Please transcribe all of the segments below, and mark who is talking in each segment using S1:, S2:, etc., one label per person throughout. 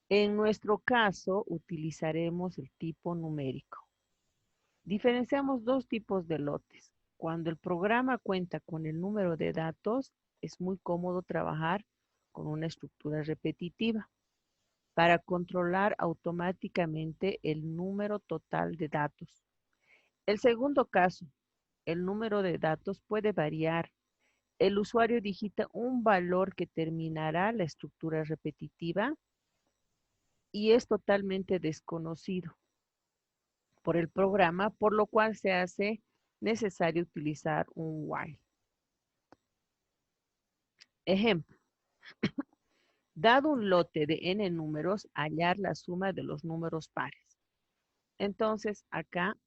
S1: En nuestro caso, utilizaremos el tipo numérico. Diferenciamos dos tipos de lotes. Cuando el programa cuenta con el número de datos, es muy cómodo trabajar con una estructura repetitiva para controlar automáticamente el número total de datos. El segundo caso, el número de datos puede variar. El usuario digita un valor que terminará la estructura repetitiva y es totalmente desconocido por el programa, por lo cual se hace necesario utilizar un while. Ejemplo, dado un lote de n números, hallar la suma de los números pares. Entonces, acá,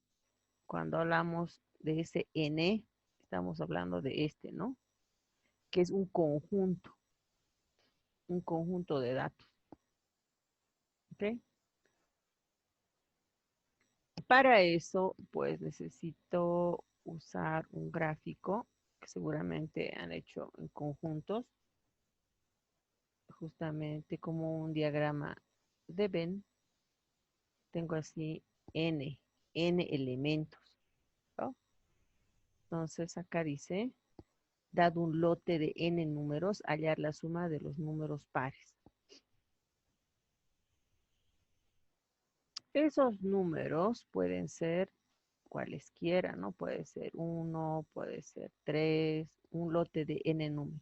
S1: cuando hablamos de ese n, estamos hablando de este, ¿no? Que es un conjunto de datos, ¿ok? Para eso, pues necesito usar un gráfico que seguramente han hecho en conjuntos, justamente como un diagrama de Venn. Tengo así n elementos, ¿no? Entonces acá dice, dado un lote de n números, hallar la suma de los números pares. Esos números pueden ser cualesquiera, ¿no? Puede ser 1, puede ser 3, un lote de n números.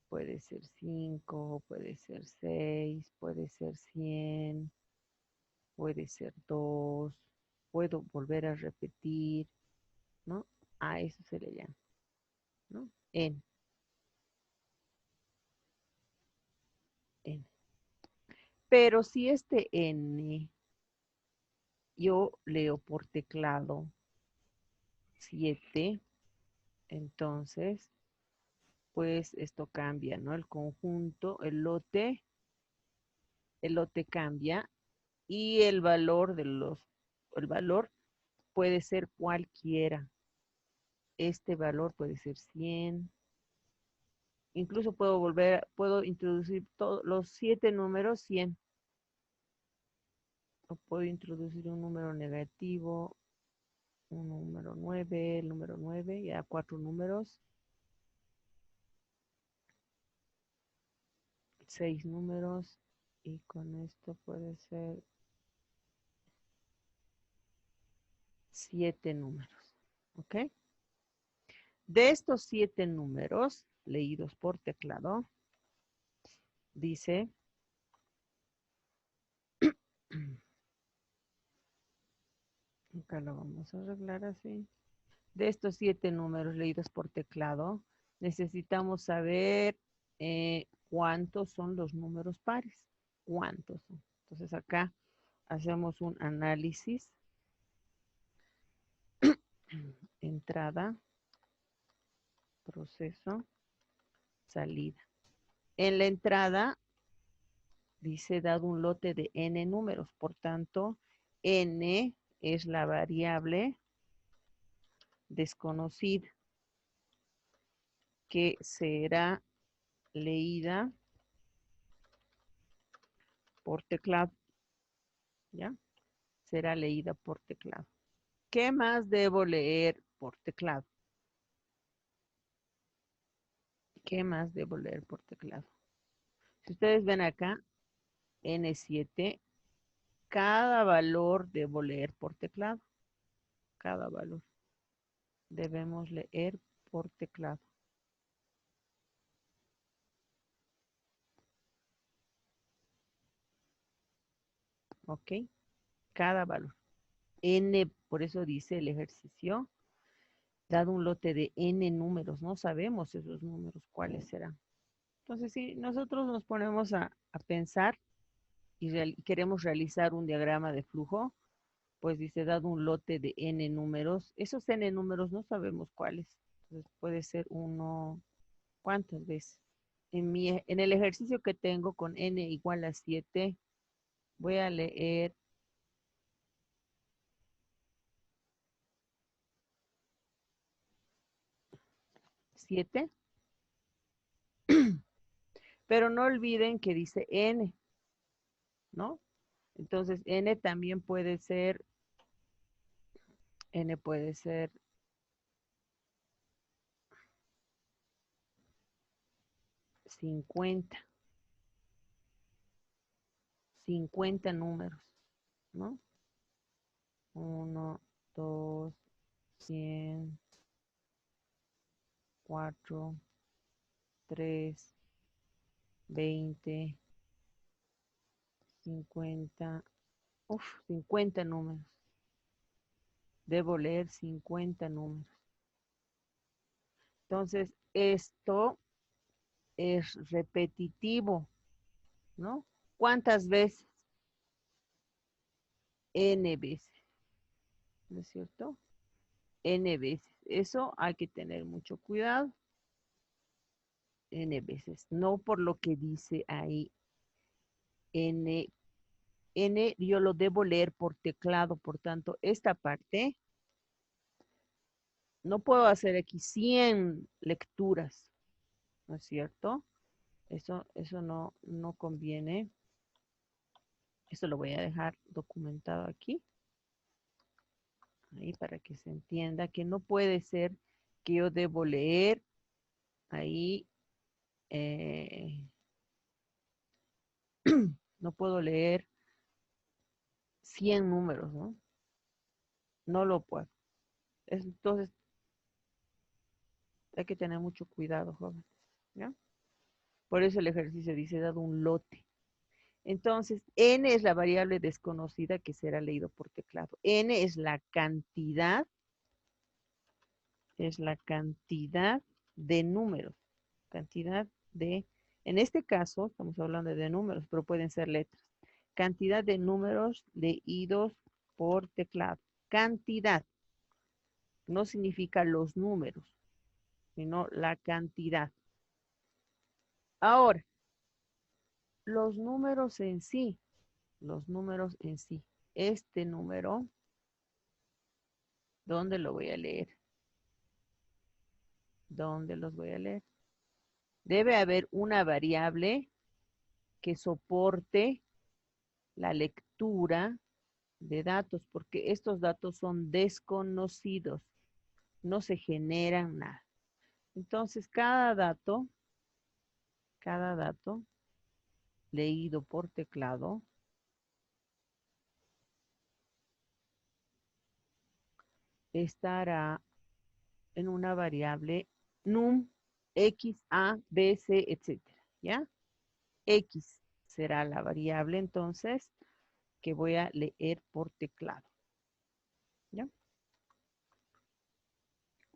S1: Puede ser 5, puede ser 6, puede ser 100, puede ser 2, puedo volver a repetir, ¿no? A eso se le llama, ¿no? N. Pero si este n yo leo por teclado 7, entonces, pues esto cambia, ¿no? El conjunto, el lote cambia y el valor puede ser cualquiera. Este valor puede ser 100. Incluso puedo introducir todos los 7 números 100. O puedo introducir un número negativo, un número 9, el número 9, ya 4 números, 6 números, y con esto puede ser 7 números. ¿Ok? De estos 7 números leídos por teclado, dice, acá lo vamos a arreglar así. De estos 7 números leídos por teclado, necesitamos saber cuántos son los números pares. ¿Cuántos son? Entonces acá hacemos un análisis. Entrada, proceso, salida. En la entrada dice dado un lote de n números, por tanto, n es la variable desconocida que será leída por teclado, ¿ya? Será leída por teclado. ¿Qué más debo leer por teclado? ¿Qué más debo leer por teclado? Si ustedes ven acá, N7, cada valor debo leer por teclado. Cada valor debemos leer por teclado. ¿Ok? Cada valor. N, por eso dice el ejercicio, dado un lote de N números, no sabemos esos números cuáles serán. Entonces, si nosotros nos ponemos a pensar y queremos realizar un diagrama de flujo, pues dice, dado un lote de N números, esos N números no sabemos cuáles. Entonces, puede ser uno, ¿cuántas veces? En el ejercicio que tengo con N igual a 7, voy a leer 7, pero no olviden que dice N. ¿no? Entonces, n puede ser 50, 50 números, ¿no? 1, 2, 100, 4, 3, 20, 50, 50 números. Debo leer 50 números. Entonces, esto es repetitivo, ¿no? ¿Cuántas veces? N veces, ¿no es cierto? N veces. Eso hay que tener mucho cuidado. N veces. No por lo que dice ahí N. N yo lo debo leer por teclado, por tanto, esta parte no puedo hacer aquí 100 lecturas, ¿no es cierto? Eso no conviene. Eso lo voy a dejar documentado aquí, ahí para que se entienda que no puede ser que yo debo leer ahí, no puedo leer 100 números, ¿no? No lo puedo. Entonces, hay que tener mucho cuidado, jóvenes, ¿ya? Por eso el ejercicio dice dado un lote. Entonces, n es la variable desconocida que será leído por teclado. N es la cantidad de números, cantidad de, en este caso, estamos hablando de números, pero pueden ser letras. Cantidad de números leídos por teclado. Cantidad no significa los números, sino la cantidad. Ahora, los números en sí. Este número, ¿dónde lo voy a leer? ¿Dónde los voy a leer? Debe haber una variable que soporte la lectura de datos, porque estos datos son desconocidos, no se generan nada. Entonces, cada dato leído por teclado estará en una variable num x, a, b, c, etcétera, ¿ya? X será la variable entonces que voy a leer por teclado, ¿ya?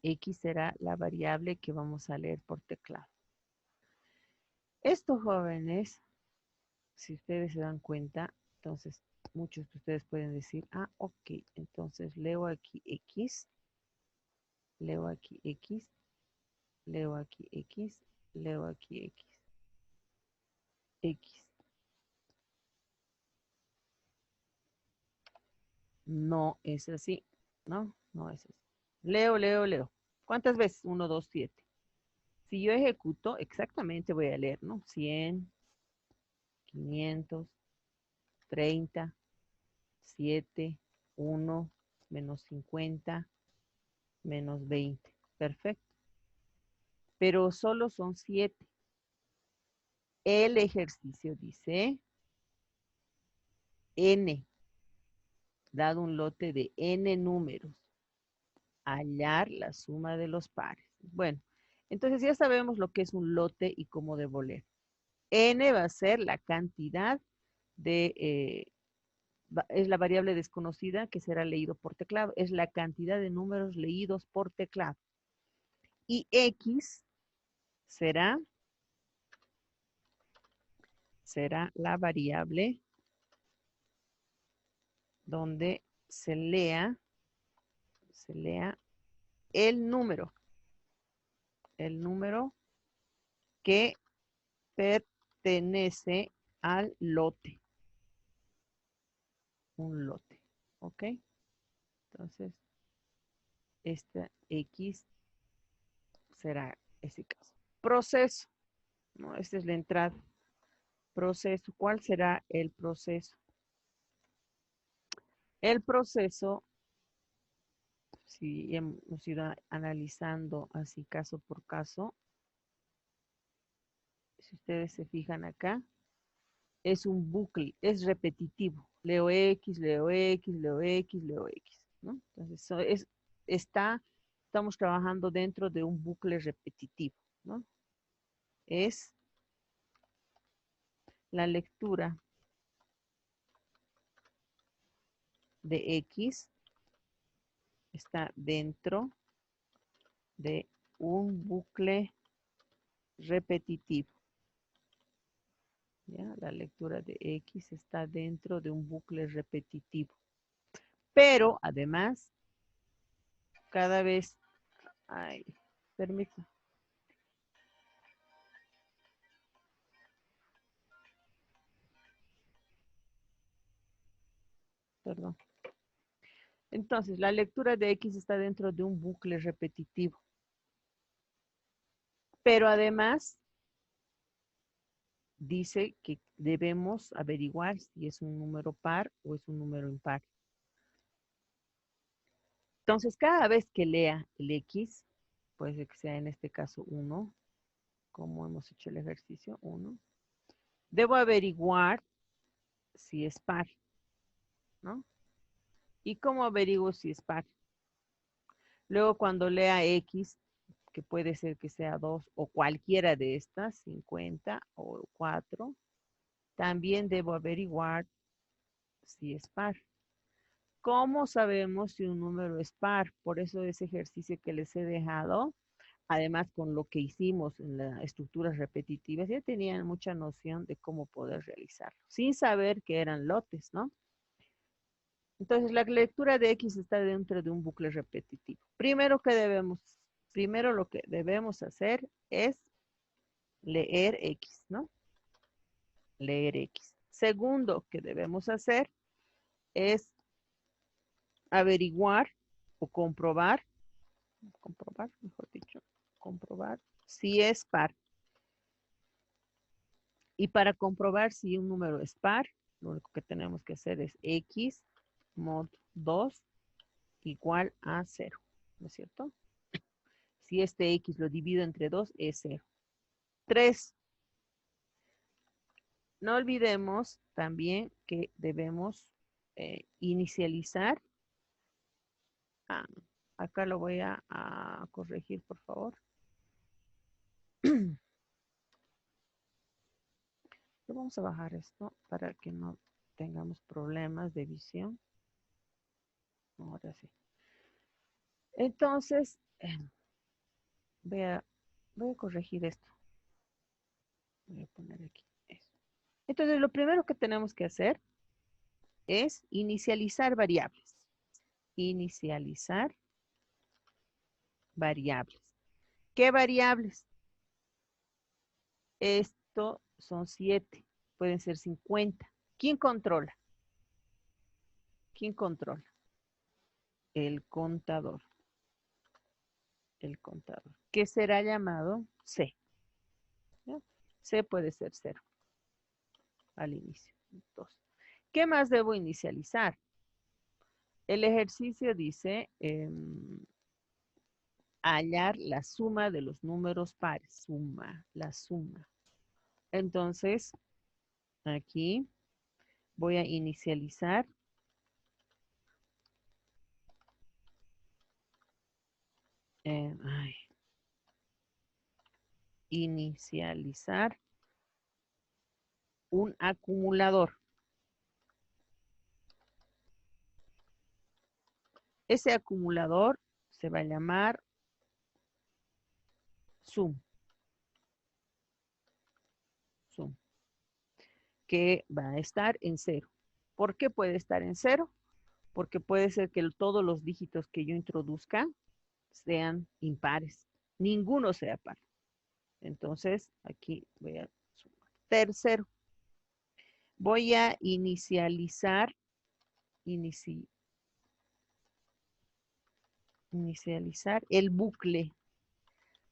S1: X será la variable que vamos a leer por teclado. Estos jóvenes, si ustedes se dan cuenta, entonces muchos de ustedes pueden decir, ah, ok, entonces leo aquí X, leo aquí X, leo aquí X, leo aquí X, X. No es así, ¿no? No es así. Leo, leo, leo. ¿Cuántas veces? 1, 2, 7. Si yo ejecuto, exactamente voy a leer, ¿no? 100, 500, 30, 7, 1, menos 50, menos 20. Perfecto. Pero solo son 7. El ejercicio dice n, dado un lote de n números, hallar la suma de los pares. Bueno, entonces ya sabemos lo que es un lote y cómo debo leer. N va a ser la cantidad de, es la variable desconocida que será leído por teclado. Es la cantidad de números leídos por teclado. Y X será la variable donde se lea el número que pertenece al lote, un lote, ¿ok? Entonces, esta X será ese caso. Proceso, ¿no? Esta es la entrada. proceso. ¿Cuál será el proceso? El proceso, si hemos ido analizando así caso por caso, si ustedes se fijan acá, es un bucle, es repetitivo. Leo X, leo X, leo X, leo X, ¿no? Entonces, estamos trabajando dentro de un bucle repetitivo, ¿no? Es la lectura de X está dentro de un bucle repetitivo. ¿Ya? La lectura de X está dentro de un bucle repetitivo. Pero además, cada vez, ay, permítame, perdón. Entonces, la lectura de X está dentro de un bucle repetitivo. Pero además, dice que debemos averiguar si es un número par o es un número impar. Entonces, cada vez que lea el X, puede ser que sea en este caso 1, como hemos hecho el ejercicio, 1, debo averiguar si es par, ¿no? ¿Y cómo averiguo si es par? Luego, cuando lea X, que puede ser que sea 2 o cualquiera de estas, 50 o 4, también debo averiguar si es par. ¿Cómo sabemos si un número es par? Por eso ese ejercicio que les he dejado, además con lo que hicimos en las estructuras repetitivas, ya tenían mucha noción de cómo poder realizarlo, sin saber que eran lotes, ¿no? Entonces, la lectura de X está dentro de un bucle repetitivo. Primero lo que debemos hacer es leer X, ¿no? Leer X. Segundo que debemos hacer es averiguar o mejor dicho, comprobar si es par. Y para comprobar si un número es par, lo único que tenemos que hacer es X mod 2 igual a 0, ¿no es cierto? Si este X lo divido entre 2, es 0. 3. No olvidemos también que debemos inicializar. Ah, acá lo voy a corregir, por favor. Vamos a bajar esto para que no tengamos problemas de visión. Ahora sí. Entonces, voy a corregir esto. Voy a poner aquí eso. Entonces, lo primero que tenemos que hacer es inicializar variables. Inicializar variables. ¿Qué variables? Esto son 7. Pueden ser 50. ¿Quién controla? ¿Quién controla? El contador. El contador. ¿Qué será llamado C? ¿Ya? C puede ser 0 al inicio. 2. ¿Qué más debo inicializar? El ejercicio dice hallar la suma de los números pares. Suma, la suma. Entonces, aquí voy a inicializar inicializar un acumulador. Ese acumulador se va a llamar sum. Sum. Que va a estar en 0. ¿Por qué puede estar en 0? Porque puede ser que todos los dígitos que yo introduzca sean impares. Ninguno sea par. Entonces, aquí voy a sumar. Tercero, voy a inicializar el bucle,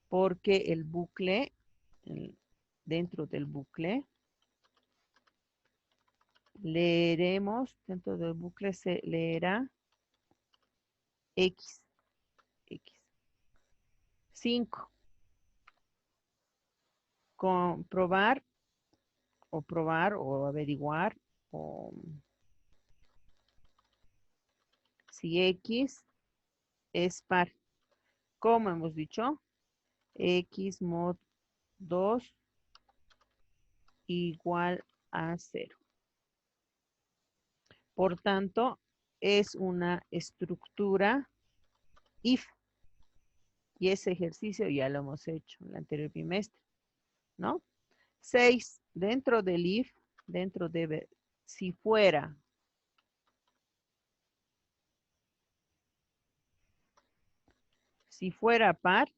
S1: porque el bucle, dentro del bucle, leeremos, dentro del bucle se leerá X. X. 5. Comprobar o probar o averiguar o si X es par. Como hemos dicho, X mod 2 igual a 0. Por tanto, es una estructura if. Y ese ejercicio ya lo hemos hecho en el anterior bimestre, ¿no? 6. Dentro del if, dentro de si fuera par,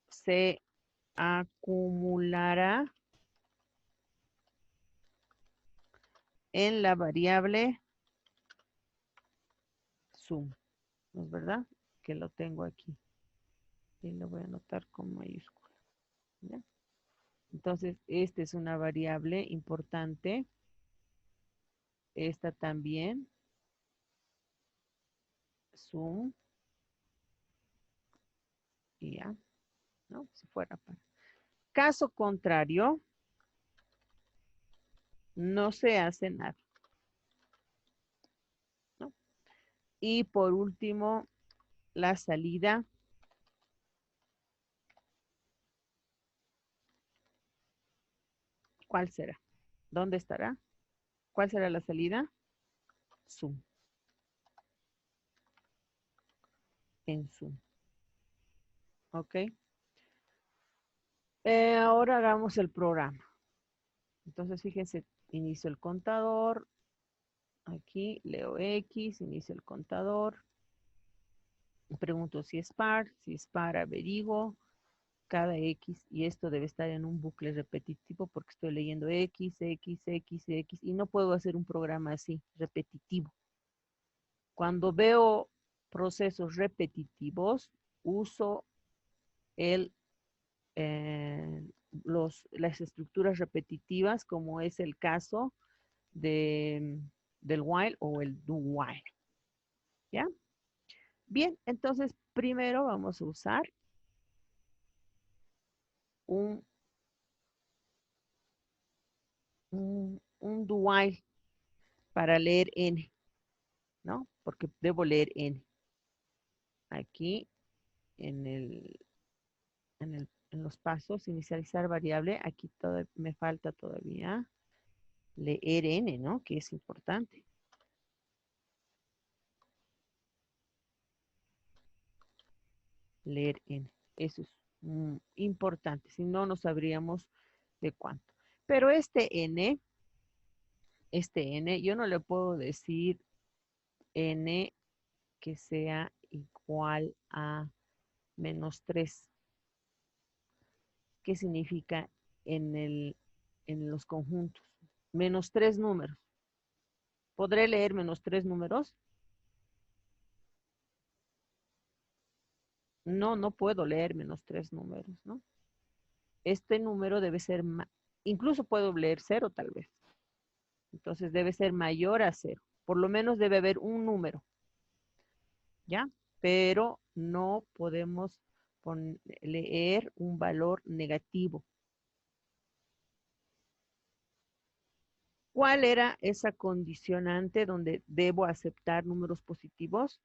S1: se acumulará en la variable sum. ¿No es verdad? Que lo tengo aquí. Y lo voy a anotar con mayúscula. ¿Ya? Entonces, esta es una variable importante. Esta también. Sum. Y ya, ¿no? Si fuera par. Caso contrario, no se hace nada, ¿no? Y por último, la salida. ¿Cuál será? ¿Dónde estará? ¿Cuál será la salida? Sum. En sum. ¿Ok? Ahora hagamos el programa. Entonces, fíjense, inicio el contador. Aquí leo X, inicio el contador. Pregunto si es par, averiguo cada X y esto debe estar en un bucle repetitivo porque estoy leyendo X, X, X, X y no puedo hacer un programa así, repetitivo. Cuando veo procesos repetitivos, uso el, las estructuras repetitivas como es el caso del while o el do while. ¿Ya? Bien, entonces primero vamos a usar un, un do while para leer n, ¿no? Porque debo leer n. Aquí en los pasos, inicializar variable, aquí me falta todavía leer n, ¿no? Que es importante. Leer n. Eso es importante, si no, no sabríamos de cuánto. Pero este n, yo no le puedo decir n que sea igual a -3. ¿Qué significa en los conjuntos? -3 números. ¿Podré leer -3 números? No, no puedo leer -3 números, ¿no? Este número debe ser, incluso puedo leer 0 tal vez. Entonces debe ser mayor a 0. Por lo menos debe haber un número, ¿ya? Pero no podemos leer un valor negativo. ¿Cuál era esa condicionante donde debo aceptar números positivos?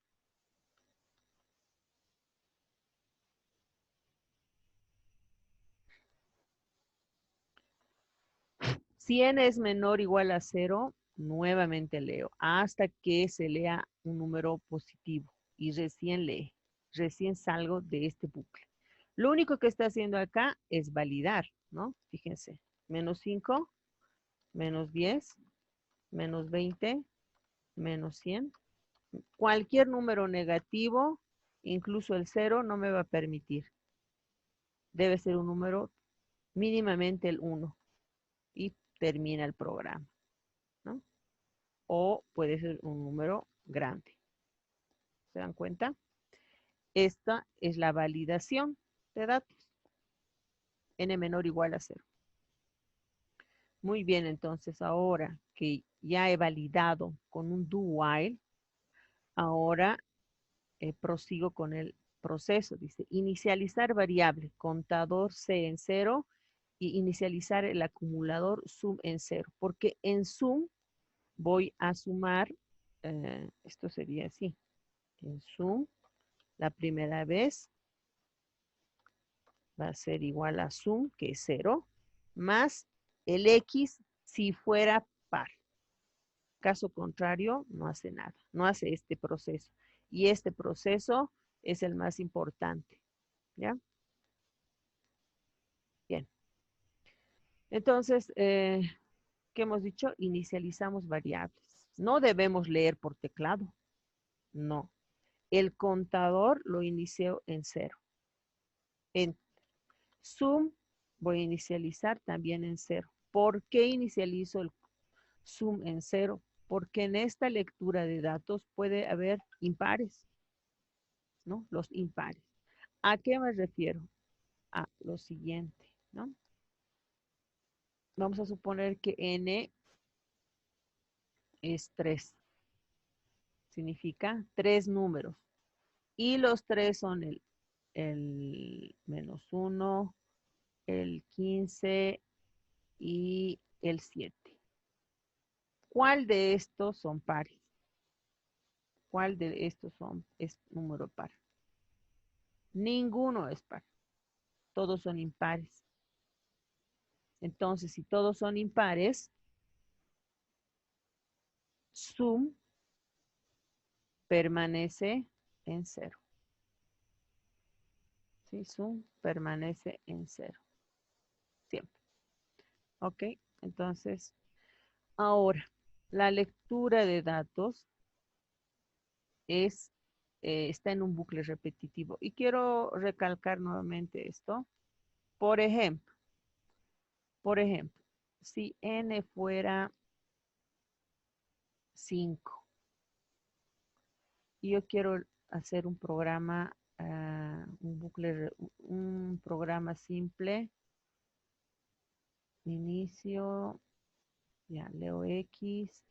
S1: Si n es menor o igual a 0, nuevamente leo hasta que se lea un número positivo y recién salgo de este bucle. Lo único que está haciendo acá es validar, ¿no? Fíjense, -5, -10, -20, -100. Cualquier número negativo, incluso el 0, no me va a permitir. Debe ser un número mínimamente el 1 y termina el programa, ¿no? O puede ser un número grande. ¿Se dan cuenta? Esta es la validación de datos. N menor o igual a 0. Muy bien, entonces ahora que ya he validado con un do while, ahora prosigo con el proceso. Dice, inicializar variable, contador C en cero y inicializar el acumulador sum en cero, porque en sum voy a sumar, esto sería así, en sum, la primera vez va a ser igual a sum, que es cero, más el X si fuera par. Caso contrario, no hace nada, no hace este proceso. Y este proceso es el más importante, ¿ya? Bien. Entonces, ¿qué hemos dicho? Inicializamos variables. No debemos leer por teclado, no. El contador lo inicio en cero. En sum voy a inicializar también en cero. ¿Por qué inicializo el sum en cero? Porque en esta lectura de datos puede haber impares, ¿no? Los impares. ¿A qué me refiero? A lo siguiente, ¿no? Vamos a suponer que n es 3. Significa 3 números. Y los 3 son el -1, el 15 y el 7. ¿Cuál de estos son pares? ¿Cuál de estos es número par? Ninguno es par. Todos son impares. Entonces, si todos son impares, sum permanece en cero. ¿Sí? Sum permanece en cero. Siempre. ¿Ok? Entonces, ahora, la lectura de datos es, está en un bucle repetitivo. Y quiero recalcar nuevamente esto. Por ejemplo, si n fuera 5 y yo quiero hacer un programa, un bucle, un programa simple, inicio, ya, leo X,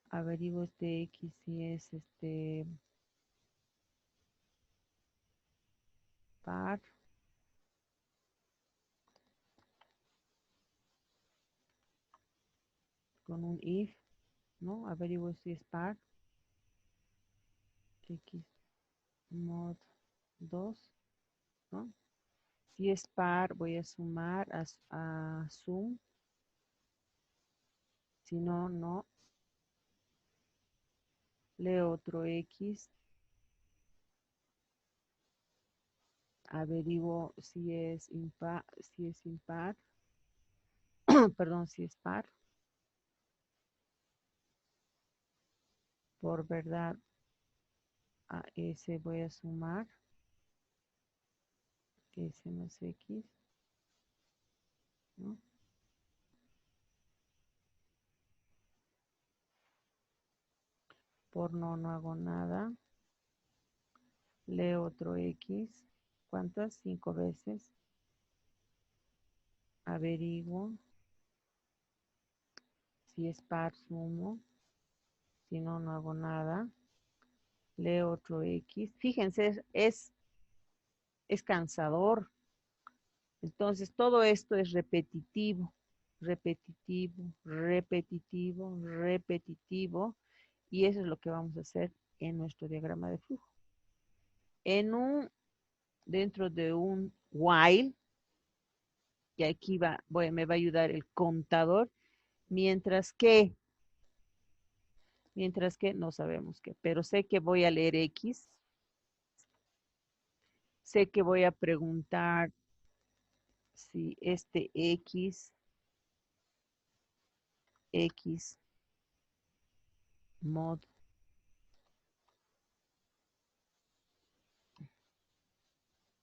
S1: averiguo este X si es par, con un if, ¿no? Averiguo si es par, X mod 2, ¿no? Si es par, voy a sumar a sum. Si no, no. Leo otro X. Averiguo si es impar. Perdón, si es par. Por verdad, a S voy a sumar. S más X, ¿no? Por no, no hago nada. Leo otro X. ¿Cuántas? 5 veces. Averiguo. Si es par, sumo. Si no, no hago nada. Leo otro X. Fíjense, es cansador. Entonces, todo esto es repetitivo, repetitivo, repetitivo, repetitivo. Y eso es lo que vamos a hacer en nuestro diagrama de flujo. Dentro de un while, y aquí me va a ayudar el contador, mientras que no sabemos qué, pero sé que voy a leer X, sé que voy a preguntar si este X mod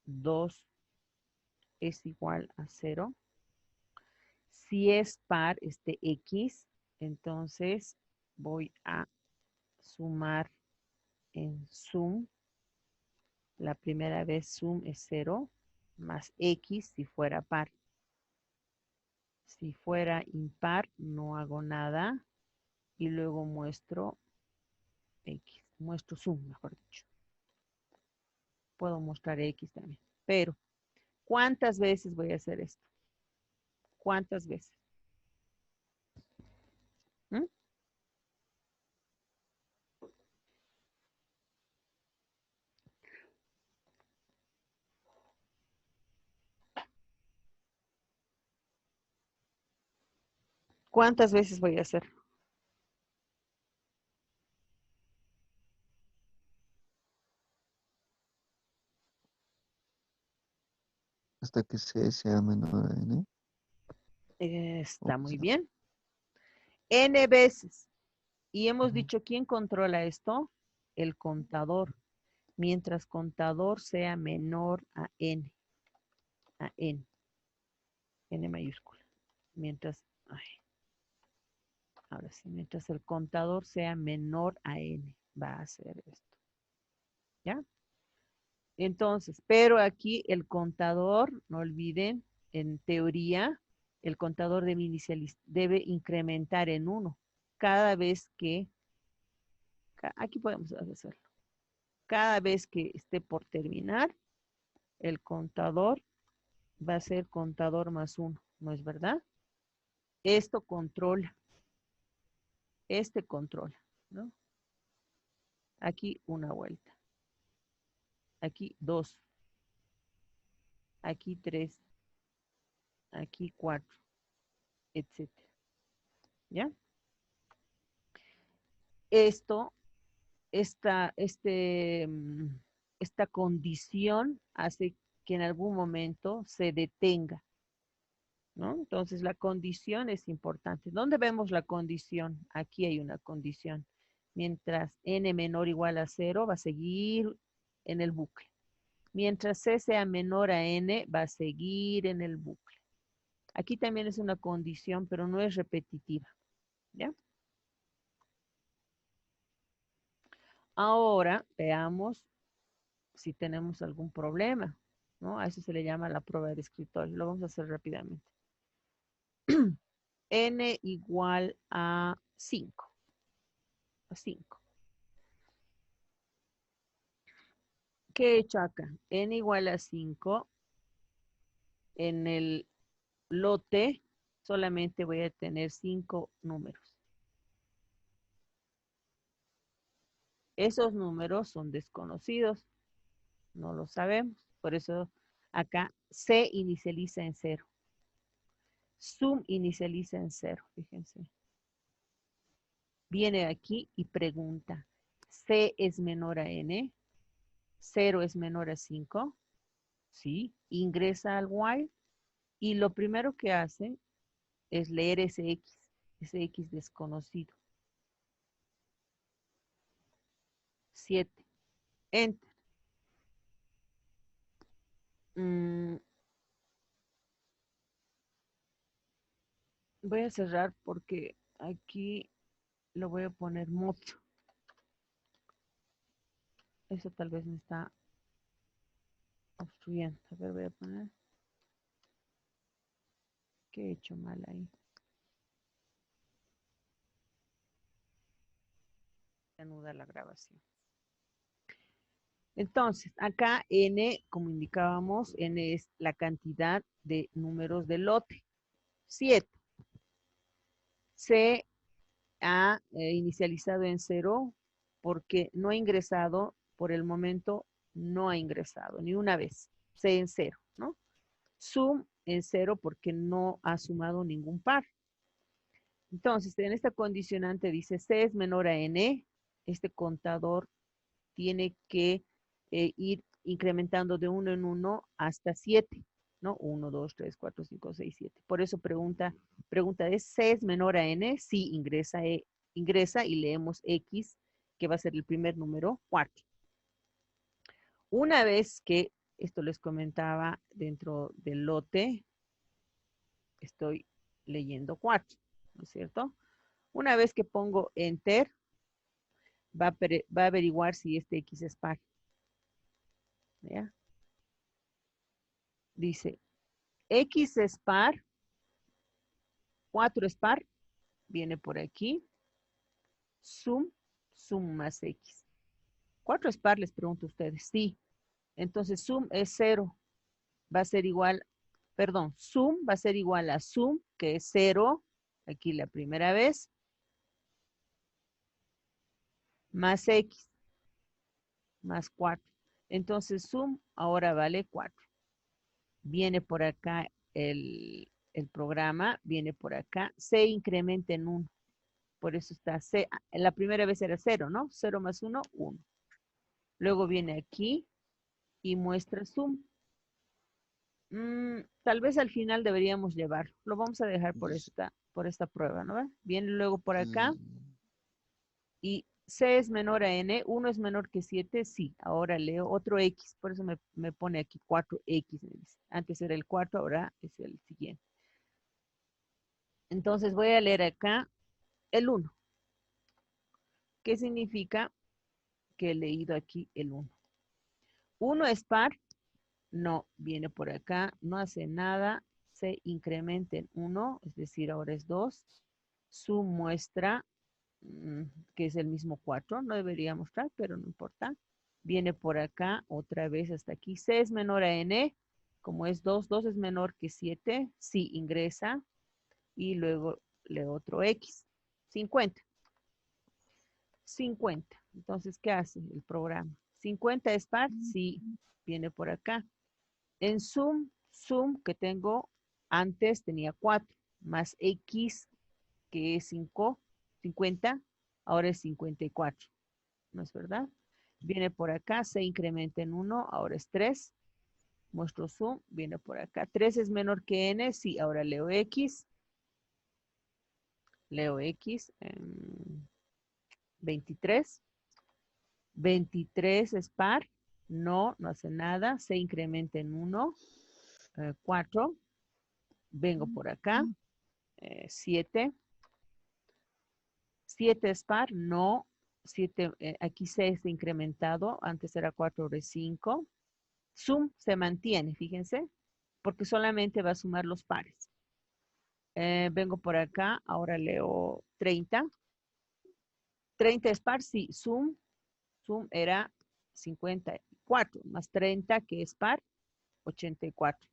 S1: 2 es igual a 0. Si es par este X, entonces voy a sumar en sum. La primera vez sum es 0. más X si fuera par. Si fuera impar, no hago nada y luego muestro X, muestro sum, mejor dicho. Puedo mostrar X también, pero ¿cuántas veces voy a hacer esto? ¿Cuántas veces? ¿Mm? ¿Cuántas veces voy a hacer?
S2: Hasta que C sea menor a N.
S1: Está
S2: Vamos
S1: muy
S2: a-
S1: bien. N veces. Y hemos dicho, ¿quién controla esto? El contador. Mientras contador sea menor a N mayúscula. Mientras, ay, ahora sí, mientras el contador sea menor a N, va a hacer esto. ¿Ya? Entonces, pero aquí el contador, no olviden, en teoría, el contador debe incrementar en 1 cada vez que, aquí podemos hacerlo, cada vez que esté por terminar, el contador va a ser contador más 1, ¿no es verdad? Esto controla, controla, ¿no? Aquí una vuelta, aquí 2, aquí 3, aquí 4, etcétera, ¿ya? Esto esta condición hace que en algún momento se detenga, ¿no? Entonces la condición es importante. ¿Dónde vemos la condición? Aquí hay una condición. Mientras n menor o igual a 0 va a seguir en el bucle. Mientras c sea menor a n va a seguir en el bucle. Aquí también es una condición, pero no es repetitiva, ¿ya? Ahora veamos si tenemos algún problema, ¿no? A eso se le llama la prueba de escritorio. Lo vamos a hacer rápidamente. N igual a 5. A 5. ¿Qué he hecho acá? N igual a 5. En el lote solamente voy a tener 5 números. Esos números son desconocidos. No lo sabemos. Por eso acá C inicializa en 0. Sum inicializa en 0. Fíjense. Viene aquí y pregunta, ¿C es menor a N? ¿0 es menor a 5? Sí, ingresa al while y lo primero que hace es leer ese X desconocido. 7. Enter. Mm, voy a cerrar porque aquí lo voy a poner mucho. Eso tal vez me está obstruyendo. A ver, voy a poner. ¿Qué he hecho mal ahí? Se anuda la grabación. Entonces, acá n, como indicábamos, n es la cantidad de números del lote. 7. Se ha inicializado en 0 porque no ha ingresado, por el momento no ha ingresado, ni una vez. C en 0, ¿no? Sum en 0 porque no ha sumado ningún par. Entonces, en esta condicionante dice C es menor a N, este contador tiene que ir incrementando de 1 en 1 hasta 7, ¿no? 1, 2, 3, 4, 5, 6, 7. Por eso pregunta ¿es C es menor a N? Sí, ingresa y leemos X, que va a ser el primer número, 4. Una vez que, esto les comentaba dentro del lote, estoy leyendo 4, ¿no es cierto? Una vez que pongo Enter, va a averiguar si este X es par. ¿Ya? Dice, X es par, 4 es par, viene por aquí. Sum más X. 4 es par, les pregunto a ustedes. Sí. Entonces, sum es 0. Va a ser igual, perdón, sum va a ser igual a sum, que es 0, aquí la primera vez, más X, más 4. Entonces, sum ahora vale 4. Viene por acá el programa, viene por acá, se incrementa en 1. Por eso está C. La primera vez era 0, ¿no? 0 más 1, 1. Luego viene aquí y muestra sum. Tal vez al final deberíamos llevarlo. Lo vamos a dejar
S2: Yes.
S1: por esta prueba, ¿no? Viene luego por acá
S2: Mm,
S1: y C es menor a N, 1 es menor que 7, sí. Ahora leo otro X, por eso me pone aquí 4X. Me dice. Antes era el 4, ahora es el siguiente. Entonces voy a leer acá el 1. ¿Qué significa que he leído aquí el 1? 1 es par, no, viene por acá, no hace nada, se incrementa en 1, es decir, ahora es 2. Su muestra, que es el mismo 4, no debería mostrar, pero no importa. Viene por acá, otra vez hasta aquí. C es menor a N, como es 2, 2 es menor que 7, sí ingresa. Y luego le otro X, 50. 50. Entonces, ¿qué hace el programa? 50 es par, sí, viene por acá. En sum que tengo, antes tenía 4, más X, que es 5, 50, ahora es 54, ¿no es verdad? Viene por acá, se incrementa en 1, ahora es 3. Muestro sum, viene por acá. 3 es menor que n, sí, ahora leo X. Leo X, 23. 23 es par, no, no hace nada, se incrementa en 1, 4. Vengo por acá, 7. 7 es par, no. 7, aquí 6 está incrementado, antes era 4, ahora es 5. Sum se mantiene, fíjense, porque solamente va a sumar los pares. Vengo por acá, ahora leo 30. 30 es par, sí, sum era 54, más 30 que es par, 84.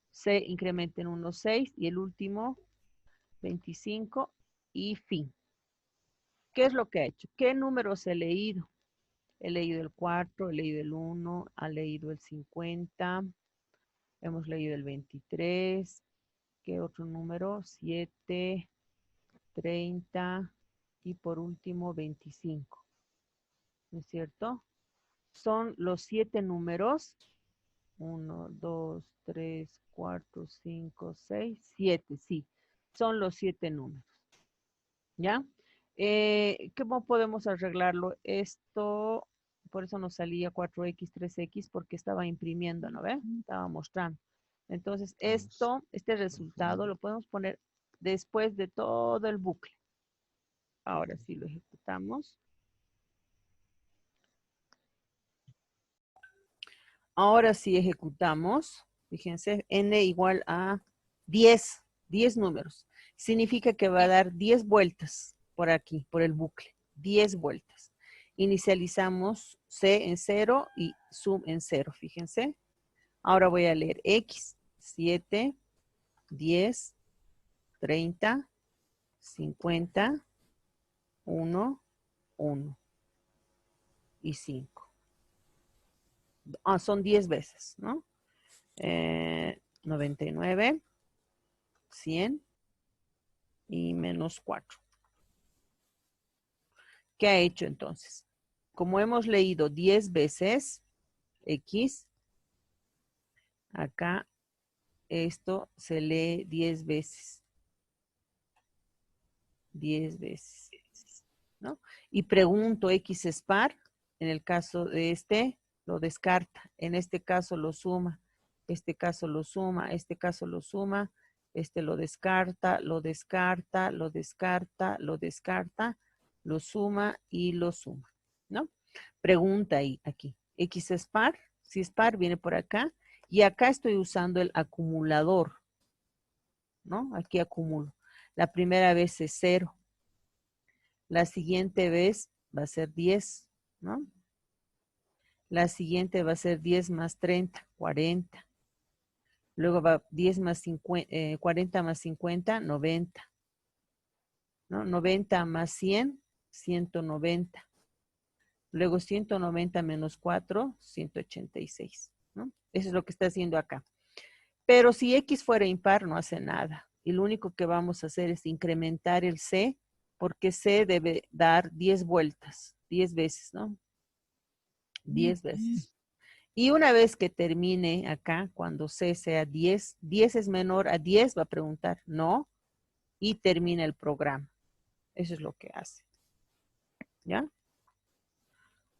S1: Se incrementa en 1, 6 y el último 25 y fin. ¿Qué es lo que ha hecho? ¿Qué números he leído? He leído el 4, he leído el 1, ha leído el 50, hemos leído el 23, ¿qué otro número? 7, 30 y por último 25, ¿no es cierto? Son los 7 números, 1, 2, 3, 4, 5, 6, 7, sí, son los 7 números, ¿ya? ¿Cómo podemos arreglarlo? Esto, por eso nos salía 4X, 3X, porque estaba imprimiendo, ¿no ve? Estaba mostrando. Entonces,
S2: yes.
S1: este resultado lo podemos poner después de todo el bucle. Ahora sí lo ejecutamos. Ahora sí ejecutamos. Fíjense, n igual a 10, 10 números. Significa que va a dar 10 vueltas por aquí, por el bucle. 10 vueltas. Inicializamos C en 0 y sum en 0, fíjense. Ahora voy a leer X, 7, 10, 30, 50, 1, 1 y 5. Son 10 veces, ¿no? 99, 100 y menos 4. ¿Qué ha hecho entonces? Como hemos leído 10 veces X, acá esto se lee 10 veces. 10 veces, ¿no? Y pregunto, X es par, en el caso de este, lo descarta. En este caso lo suma. Este caso lo suma. Este caso lo suma. Este lo descarta, lo descarta, lo descarta, lo descarta, lo suma y lo suma, ¿no? Pregunta ahí, aquí. X es par. Si es par, viene por acá. Y acá estoy usando el acumulador, ¿no? Aquí acumulo. La primera vez es 0. La siguiente vez va a ser 10, ¿no? La siguiente va a ser 10 más 30, 40. Luego va 10 más 50, 40 más 50, 90. ¿No? 90 más 100, 190. Luego 190 menos 4, 186. ¿No? Eso es lo que está haciendo acá. Pero si X fuera impar, no hace nada. Y lo único que vamos a hacer es incrementar el C, porque C debe dar 10 vueltas, 10 veces, ¿no? 10 veces. Y una vez que termine acá, cuando C sea 10, 10 es menor a 10, va a preguntar no, y termina el programa. Eso es lo que hace. ¿Ya?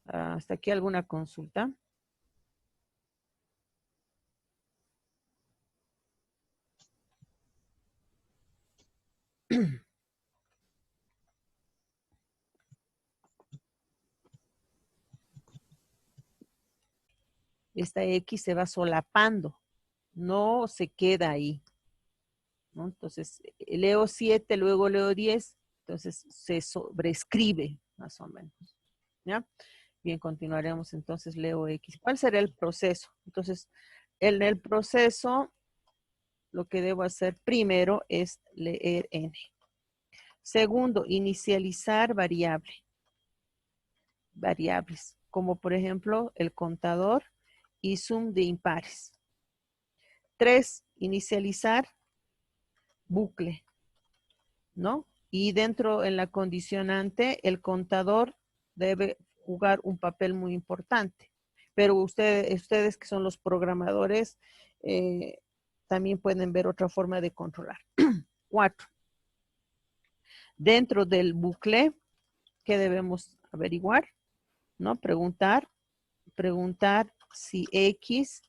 S1: ¿Hasta aquí alguna consulta? Esta X se va solapando, no se queda ahí, ¿no? Entonces, leo 7, luego leo 10, entonces se sobrescribe, más o menos, ¿ya? Bien, continuaremos entonces, leo X. ¿Cuál será el proceso? Entonces, en el proceso, lo que debo hacer primero es leer N. Segundo, inicializar variables, como por ejemplo el contador y sum de impares. 3, inicializar bucle, ¿no? Y dentro en la condicionante, el contador debe jugar un papel muy importante. Pero ustedes que son los programadores, también pueden ver otra forma de controlar. 4. Dentro del bucle, ¿qué debemos averiguar? ¿No? Preguntar si X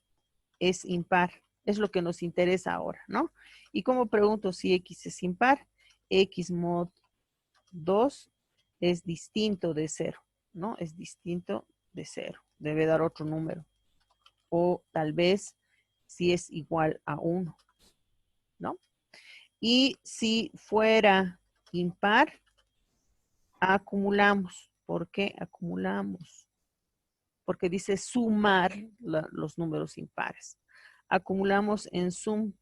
S1: es impar. Es lo que nos interesa ahora, ¿no? ¿Y cómo pregunto si X es impar? X mod 2 es distinto de 0, ¿no? Es distinto de 0. Debe dar otro número. O tal vez si es igual a 1, ¿no? Y si fuera impar, acumulamos. ¿Por qué acumulamos? Porque dice sumar los números impares. Acumulamos en sum.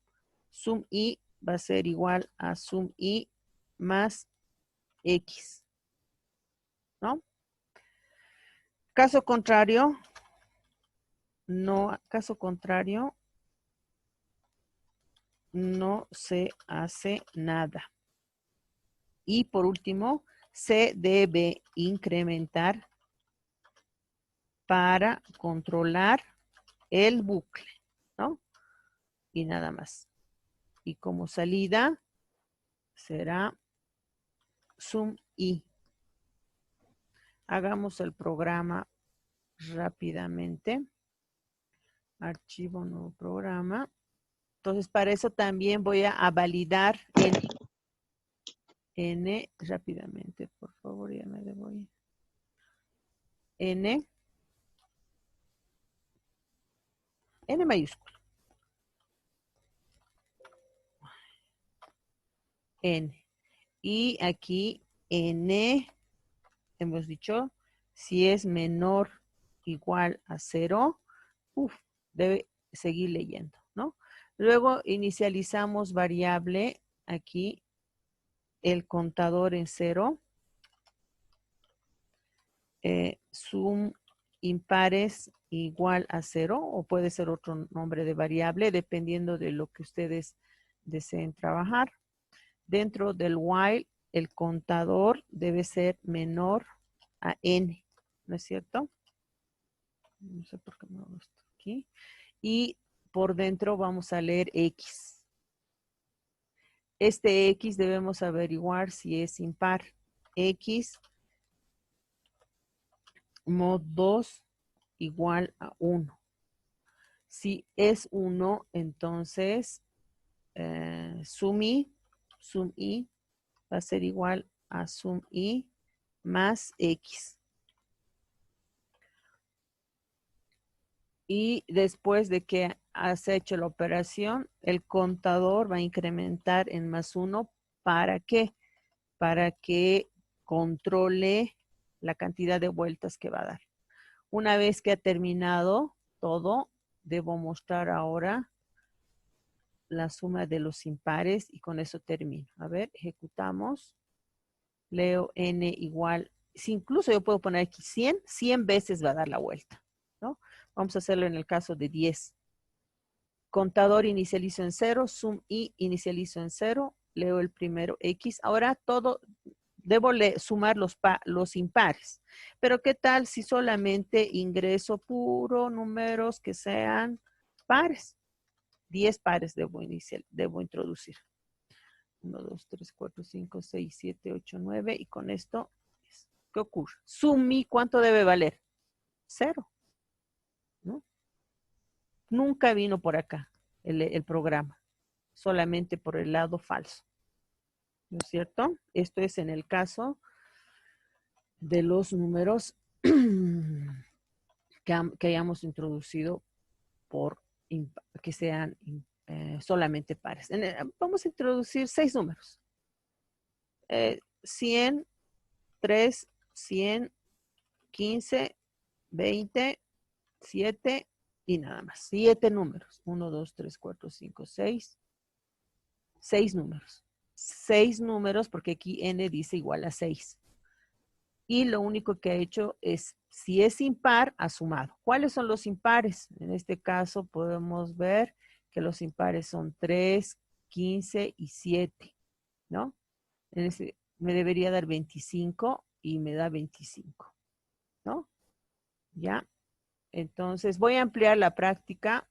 S1: Sum i va a ser igual a sum i más x, ¿no? Caso contrario, no se hace nada. Y por último, se debe incrementar para controlar el bucle, ¿no? Y nada más. Y como salida será sum i. Hagamos el programa rápidamente. Archivo, nuevo programa. Entonces, para eso también voy a validar N rápidamente, por favor, ya me debo ir. N mayúscula. N. Y aquí N, hemos dicho, si es menor igual a 0, debe seguir leyendo, ¿no? Luego inicializamos variable aquí, el contador en 0. Sum impares igual a 0 o puede ser otro nombre de variable dependiendo de lo que ustedes deseen trabajar. Dentro del while, el contador debe ser menor a n, ¿no es cierto? No sé por qué me hago esto aquí. Y por dentro vamos a leer x. Este x debemos averiguar si es impar. X mod 2 igual a 1. Si es 1, entonces sum i va a ser igual a sum i más x. Y después de que has hecho la operación, el contador va a incrementar en +1. ¿Para qué? Para que controle la cantidad de vueltas que va a dar. Una vez que ha terminado todo, debo mostrar ahora la suma de los impares y con eso termino. A ver, ejecutamos. Leo n igual, si incluso yo puedo poner aquí 100 veces va a dar la vuelta, ¿no? Vamos a hacerlo en el caso de 10. Contador inicializo en 0, sum i inicializo en 0, leo el primero x. Ahora todo, debo sumar los impares. Pero ¿qué tal si solamente ingreso puro números que sean pares? 10 pares debo introducir. 1, 2, 3, 4, 5, 6, 7, 8, 9. Y con esto, ¿qué ocurre? Sumi, ¿cuánto debe valer? 0, ¿no? Nunca vino por acá el programa, solamente por el lado falso, ¿no es cierto? Esto es en el caso de los números que hayamos introducido que sean solamente pares. Vamos a introducir 6 números. 100, 3, 100, 15, 20, 7 y nada más. 7 números. 1, 2, 3, 4, 5, 6. 6 números. 6 números porque aquí n dice igual a 6. Y lo único que ha hecho es, si es impar, ha sumado. ¿Cuáles son los impares? En este caso podemos ver que los impares son 3, 15 y 7, ¿no? Me debería dar 25 y me da 25, ¿no? Ya. Entonces voy a ampliar la práctica